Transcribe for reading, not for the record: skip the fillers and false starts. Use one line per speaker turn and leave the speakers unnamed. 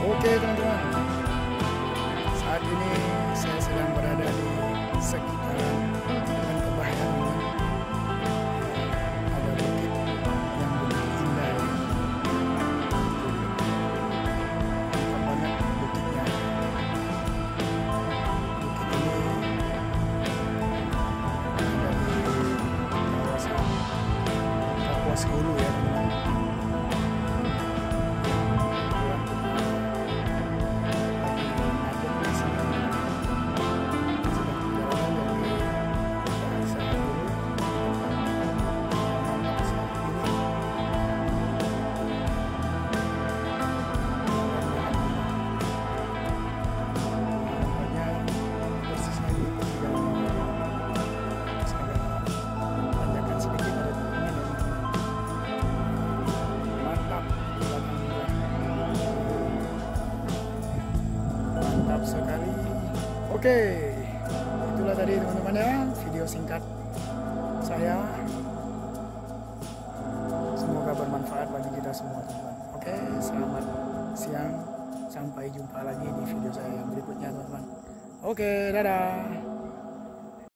Oke teman-teman, saat ini saya sedang berada di sekitaran Hutan Kebayan. Ada bukit yang begitu indah ya. Mantap banget bukitnya. Bukit ini ada di kawasan Kapuas Hulu ya teman-teman. Mantap sekali. Oke, itulah tadi teman-teman ya video singkat saya. Semoga bermanfaat bagi kita semua teman-teman. Oke, selamat siang, sampai jumpa lagi di video saya yang berikutnya teman-teman. Oke, dadah.